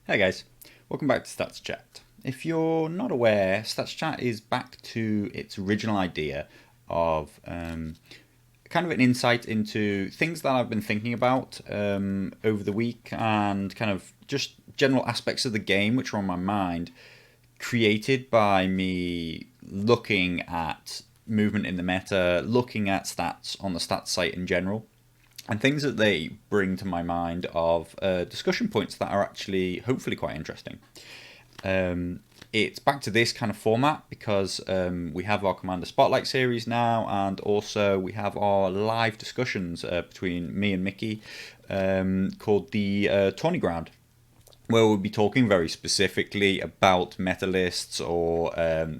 Hey guys, welcome back to Stats Chat. If you're not aware, Stats Chat is back to its original idea of kind of an insight into things that I've been thinking about over the week and kind of just general aspects of the game which are on my mind, created by me looking at movement in the meta, looking at stats on the stats site in general, and things that they bring to my mind of discussion points that are actually hopefully quite interesting. It's back to this kind of format because we have our Commander Spotlight series now, and also we have our live discussions between me and Mickey called the Tourney Ground, where we'll be talking very specifically about meta lists or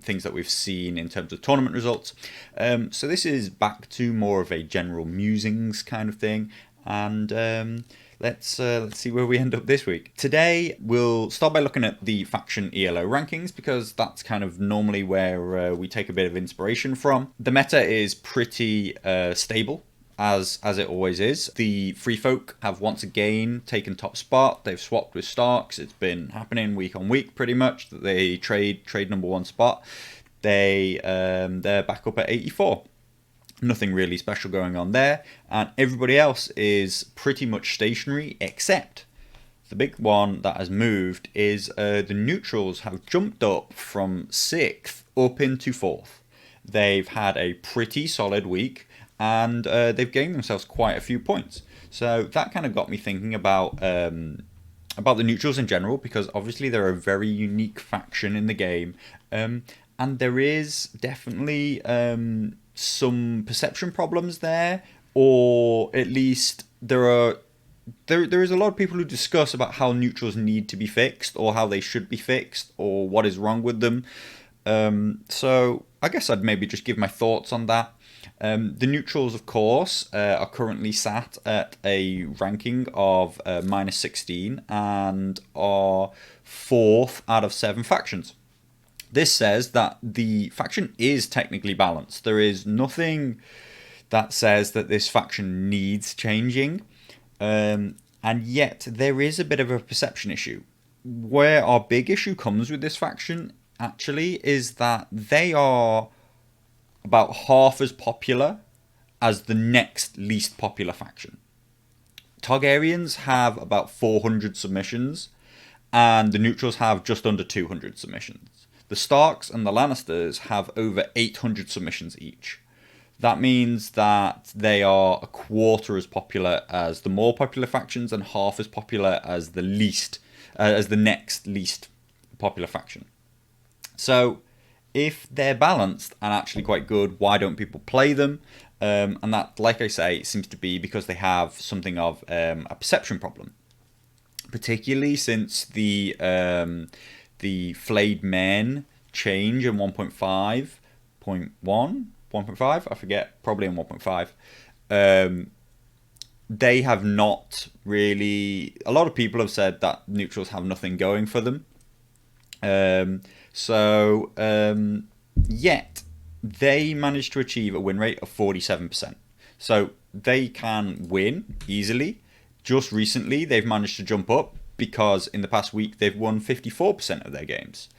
things that we've seen in terms of tournament results. So this is back to more of a general musings kind of thing, and let's see where we end up this week. Today we'll start by looking at the faction Elo Rankings because that's kind of normally where we take a bit of inspiration from. The meta is pretty stable, as it always is. The Free Folk have once again taken top spot. They've swapped with Starks. It's been happening week on week pretty much that they trade number one spot. They're back up at 84. Nothing really special going on there, and everybody else is pretty much stationary except the big one that has moved is the neutrals have jumped up from 6th up into 4th. They've had a pretty solid week, and they've gained themselves quite a few points. So that kind of got me thinking about the neutrals in general, because obviously they're a very unique faction in the game, and there is definitely some perception problems there, or at least there is a lot of people who discuss about how neutrals need to be fixed, or how they should be fixed, or what is wrong with them. So I guess I'd maybe just give my thoughts on that. The neutrals, of course, are currently sat at a ranking of minus 16 and are 4th out of 7 factions. This says that the faction is technically balanced. There is nothing that says that this faction needs changing, and yet there is a bit of a perception issue. Where our big issue comes with this faction, actually, is that they are about half as popular as the next least popular faction. Targaryens have about 400 submissions, and the neutrals have just under 200 submissions. The Starks and the Lannisters have over 800 submissions each. That means that they are a quarter as popular as the more popular factions and half as popular as the next least popular faction. So if they're balanced and actually quite good, why don't people play them? And that, like I say, seems to be because they have something of a perception problem, particularly since the Flayed Men change in 1.5.1, 1.5, I forget, probably in 1.5. They have not really. A lot of people have said that neutrals have nothing going for them. Yet they managed to achieve a win rate of 47%. So they can win easily. Just recently, they've managed to jump up because in the past week, they've won 54% of their games.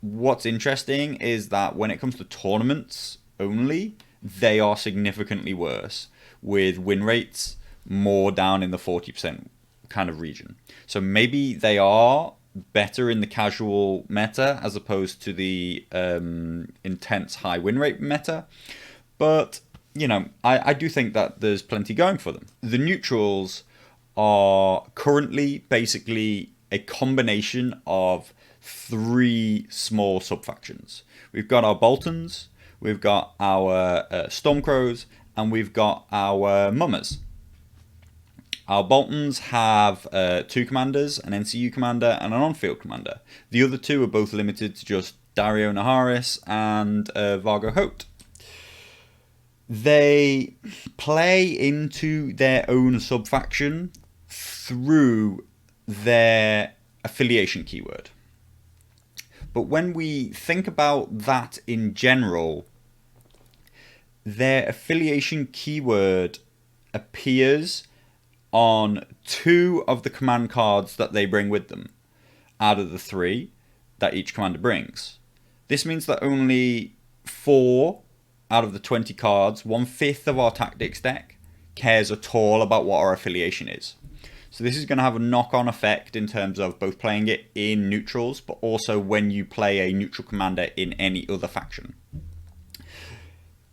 What's interesting is that when it comes to tournaments only, they are significantly worse, with win rates more down in the 40% kind of region. So maybe they are better in the casual meta as opposed to the intense high win rate meta. But, I do think that there's plenty going for them. The neutrals are currently basically a combination of 3 small sub-factions. We've got our Boltons, we've got our Stormcrows, and we've got our Mummers. Our Boltons have 2 commanders, an NCU commander and an on-field commander. The other 2 are both limited to just Dario Naharis and Vargo Hote. They play into their own sub-faction through their affiliation keyword. But when we think about that in general, their affiliation keyword appears on 2 of the command cards that they bring with them. out of the 3 that each commander brings. This means that only 4 out of the 20 cards, 1/5 of our tactics deck, cares at all about what our affiliation is. So this is going to have a knock-on effect in terms of both playing it in neutrals, but also when you play a neutral commander in any other faction.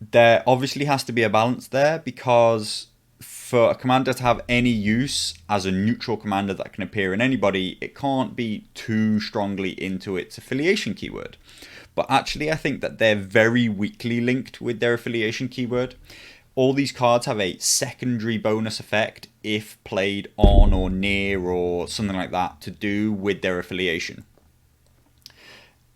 There obviously has to be a balance there, because for a commander to have any use as a neutral commander that can appear in anybody, it can't be too strongly into its affiliation keyword. But actually, I think that they're very weakly linked with their affiliation keyword. All these cards have a secondary bonus effect if played on or near or something like that to do with their affiliation.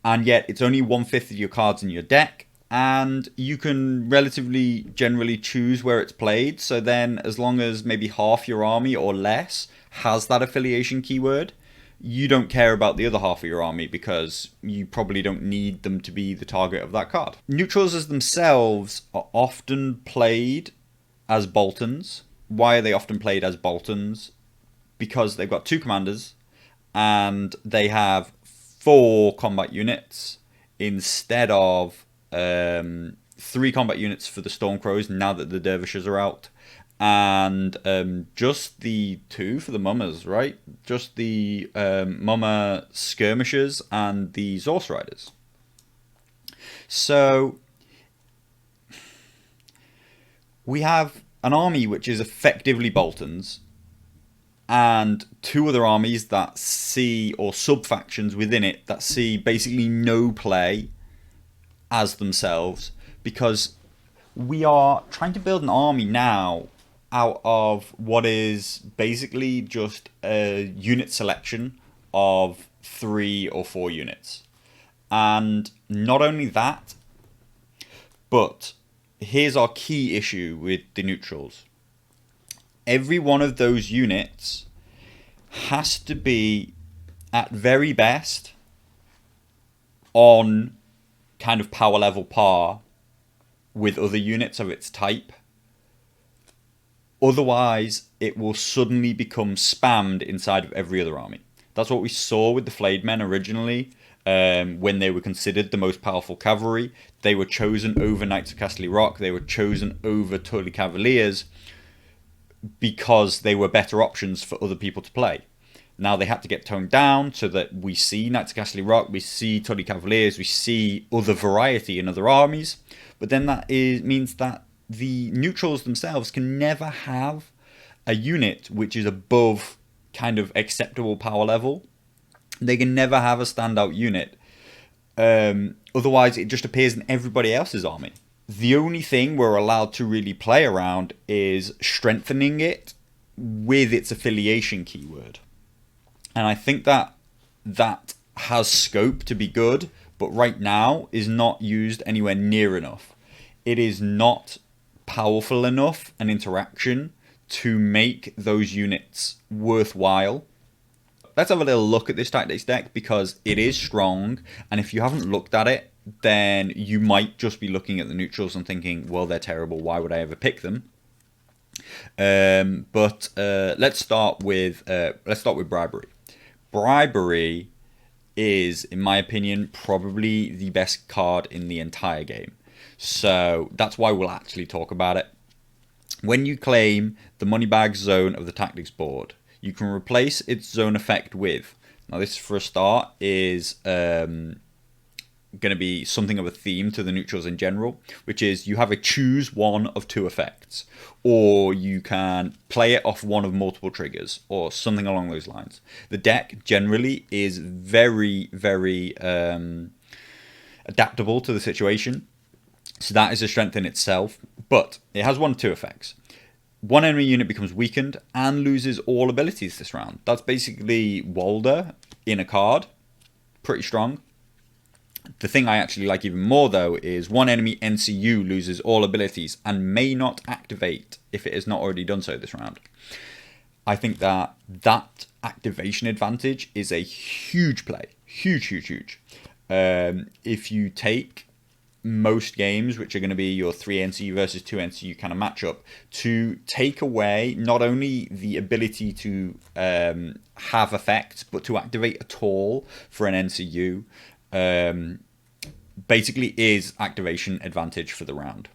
And yet it's only 1/5 of your cards in your deck, and you can relatively generally choose where it's played. So then as long as maybe half your army or less has that affiliation keyword, you don't care about the other half of your army because you probably don't need them to be the target of that card. Neutrals as themselves are often played as Boltons. Why are they often played as Boltons? Because they've got 2 commanders and they have 4 combat units instead of 3 combat units for the Stormcrows now that the Dervishes are out. And just the 2 for the Mummers, right? Just the Mummer Skirmishers and the Zorse Riders. So we have an army which is effectively Boltons, and 2 other armies that see, or sub-factions within it, that see basically no play as themselves, because we are trying to build an army now out of what is basically just a unit selection of 3 or 4 units. And not only that, but here's our key issue with the neutrals. Every one of those units has to be at very best on kind of power level par with other units of its type. Otherwise, it will suddenly become spammed inside of every other army. That's what we saw with the Flayed Men originally, when they were considered the most powerful cavalry. They were chosen over Knights of Casterly Rock. They were chosen over Tully Cavaliers because they were better options for other people to play. Now they had to get toned down so that we see Knights of Casterly Rock, we see Tully Cavaliers, we see other variety in other armies. But then that means that the neutrals themselves can never have a unit which is above kind of acceptable power level. They can never have a standout unit. Otherwise, it just appears in everybody else's army. The only thing we're allowed to really play around is strengthening it with its affiliation keyword. And I think that that has scope to be good, but right now is not used anywhere near enough. It is not powerful enough an interaction to make those units worthwhile. Let's have a little look at this tactics deck, because it is strong, and if you haven't looked at it, then you might just be looking at the neutrals and thinking, well, they're terrible, why would I ever pick them? But let's start with Bribery. Bribery is, in my opinion, probably the best card in the entire game. So that's why we'll actually talk about it. When you claim the Moneybag zone of the tactics board, you can replace its zone effect with, now this for a start is going to be something of a theme to the neutrals in general, which is you have a choose one of 2 effects, or you can play it off one of multiple triggers, or something along those lines. The deck generally is very, very adaptable to the situation. So that is a strength in itself, but it has 1 of 2 effects. One enemy unit becomes weakened and loses all abilities this round. That's basically Walder in a card. Pretty strong. The thing I actually like even more, though, is 1 enemy NCU loses all abilities and may not activate if it has not already done so this round. I think that that activation advantage is a huge play. Huge, huge, huge. If you take most games, which are going to be your 3 NCU versus 2 NCU kind of matchup, to take away not only the ability to have effects, but to activate at all for an NCU, basically is activation advantage for the round.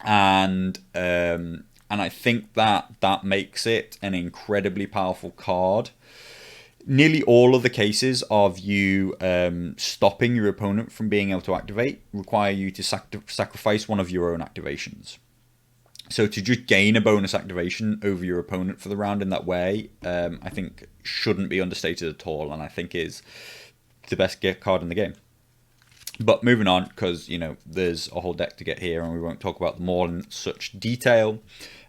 And I think that makes it an incredibly powerful card. Nearly all of the cases of you stopping your opponent from being able to activate require you to sacrifice one of your own activations. So to just gain a bonus activation over your opponent for the round in that way, I think shouldn't be understated at all, and I think is the best card in the game. But moving on, because there's a whole deck to get here, and we won't talk about them all in such detail.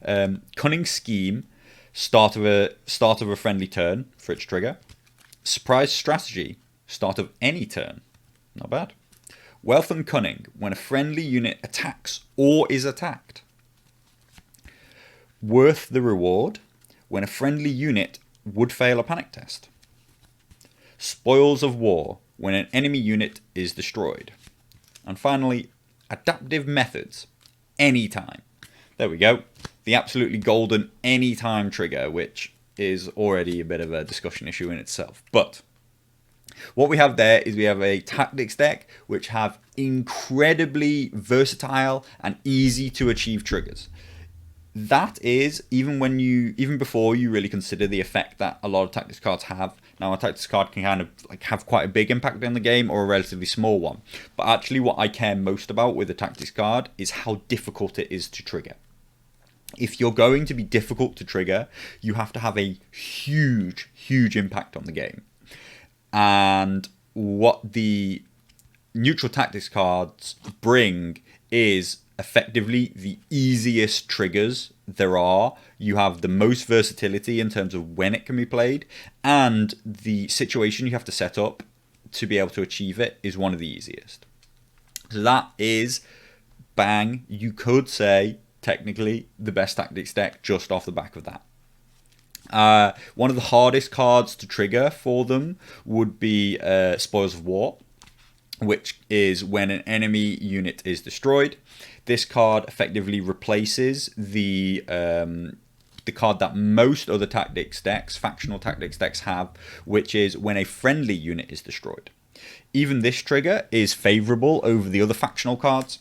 Cunning Scheme. Start of a friendly turn for its trigger. Surprise Strategy. Start of any turn. Not bad. Wealth and Cunning. When a friendly unit attacks or is attacked. Worth the Reward. When a friendly unit would fail a panic test. Spoils of War. When an enemy unit is destroyed. And finally, Adaptive Methods. Anytime. There we go. The absolutely golden anytime trigger, which is already a bit of a discussion issue in itself. But what we have there is we have a tactics deck which have incredibly versatile and easy to achieve triggers. That is even before you really consider the effect that a lot of tactics cards have. Now, a tactics card can kind of have quite a big impact on the game or a relatively small one. But actually what I care most about with a tactics card is how difficult it is to trigger. If you're going to be difficult to trigger, you have to have a huge, huge impact on the game. And what the neutral tactics cards bring is effectively the easiest triggers there are. You have the most versatility in terms of when it can be played, and the situation you have to set up to be able to achieve it is one of the easiest. So that is, bang, you could say, technically the best tactics deck just off the back of that. One of the hardest cards to trigger for them would be Spoils of War, which is when an enemy unit is destroyed. This card effectively replaces the card that most other tactics decks, factional tactics decks, have, which is when a friendly unit is destroyed. Even this trigger is favorable over the other factional cards,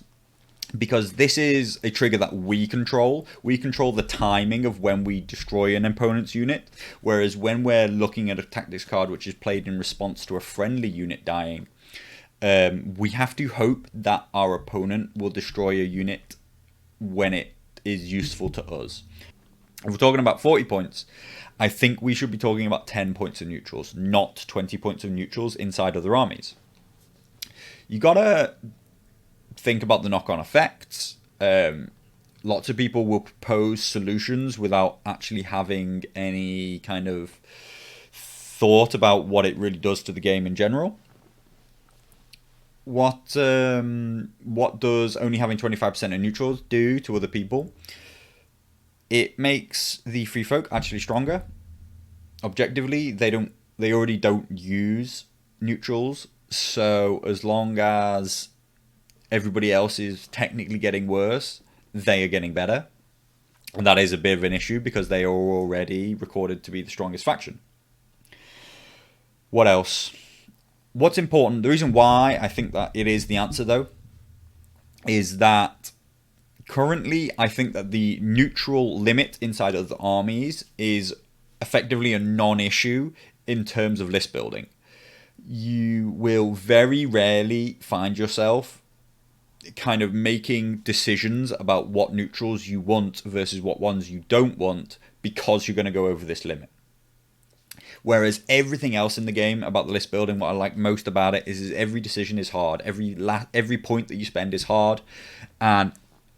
because this is a trigger that we control. We control the timing of when we destroy an opponent's unit, whereas when we're looking at a tactics card which is played in response to a friendly unit dying, we have to hope that our opponent will destroy a unit when it is useful to us. If we're talking about 40 points, I think we should be talking about 10 points of neutrals, not 20 points of neutrals inside other armies. You gotta think about the knock-on effects. Lots of people will propose solutions without actually having any kind of thought about what it really does to the game in general. What does only having 25% of neutrals do to other people? It makes the free folk actually stronger. Objectively, they already don't use neutrals, so as long as everybody else is technically getting worse, they are getting better. And that is a bit of an issue because they are already recorded to be the strongest faction. What else? What's important, the reason why I think that it is the answer though, is that currently I think that the neutral limit inside of the armies is effectively a non-issue in terms of list building. You will very rarely find yourself kind of making decisions about what neutrals you want versus what ones you don't want because you're going to go over this limit. Whereas everything else in the game about the list building, what I like most about it is every decision is hard. Every point that you spend is hard, and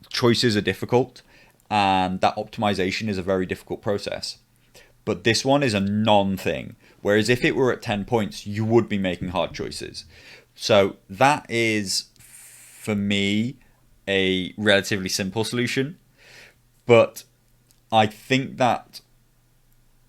choices are difficult, and that optimization is a very difficult process. But this one is a non-thing. Whereas if it were at 10 points, you would be making hard choices. So that is, for me, a relatively simple solution. But I think that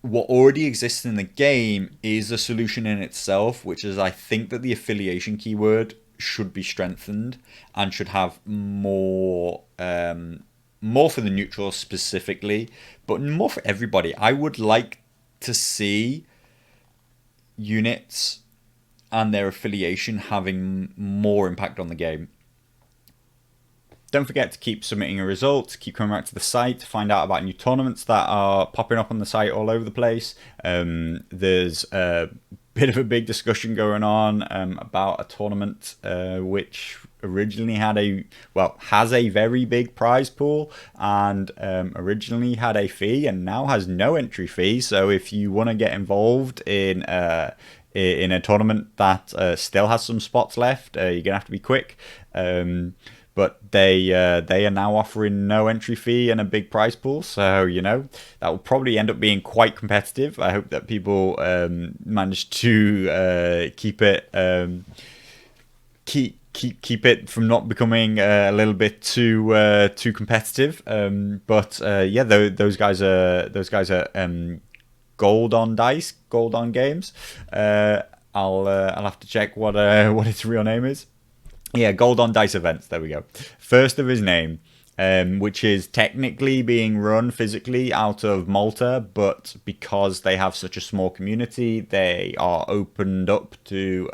what already exists in the game is a solution in itself, which is I think that the affiliation keyword should be strengthened and should have more for the neutrals specifically, but more for everybody. I would like to see units and their affiliation having more impact on the game. Don't forget to keep submitting your results, keep coming back to the site to find out about new tournaments that are popping up on the site all over the place. There's a bit of a big discussion going on about a tournament which originally has a very big prize pool and originally had a fee and now has no entry fee. So if you want to get involved in a tournament that still has some spots left, you're gonna have to be quick. But they are now offering no entry fee and a big prize pool, so that will probably end up being quite competitive. I hope that people manage to keep it keep it from not becoming a little bit too competitive. But those guys are gold on dice, gold on games. I'll have to check what its real name is. Yeah, Gold on Dice Events. There we go. First of his name, which is technically being run physically out of Malta, but because they have such a small community, they are opened up to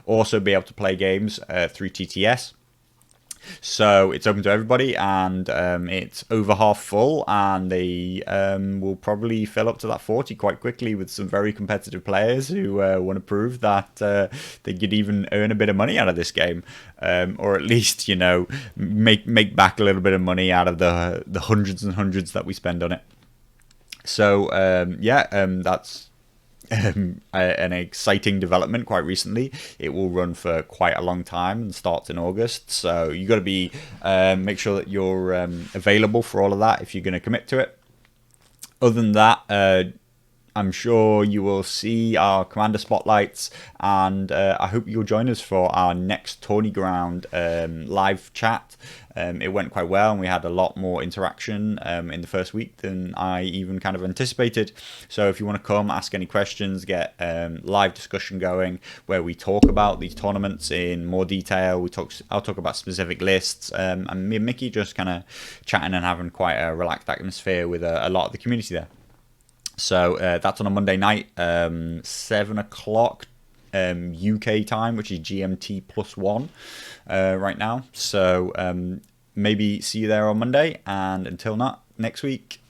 also be able to play games through TTS. So it's open to everybody, and it's over half full, and they will probably fill up to that 40 quite quickly with some very competitive players who want to prove that they could even earn a bit of money out of this game, or at least make back a little bit of money out of the hundreds and hundreds that we spend on it. So that's an exciting development quite recently. It will run for quite a long time and starts in August, so you got to be make sure that you're available for all of that if you're going to commit to it. Other than that, I'm sure you will see our Commander Spotlights, and I hope you'll join us for our next Tourney Ground live chat. It went quite well, and we had a lot more interaction in the first week than I even kind of anticipated. So if you want to come, ask any questions, get live discussion going, where we talk about these tournaments in more detail. I'll talk about specific lists, and me and Mickey just kind of chatting and having quite a relaxed atmosphere with a lot of the community there. So that's on a Monday night, 7 o'clock UK time, which is GMT +1 right now. So maybe see you there on Monday, and until next week,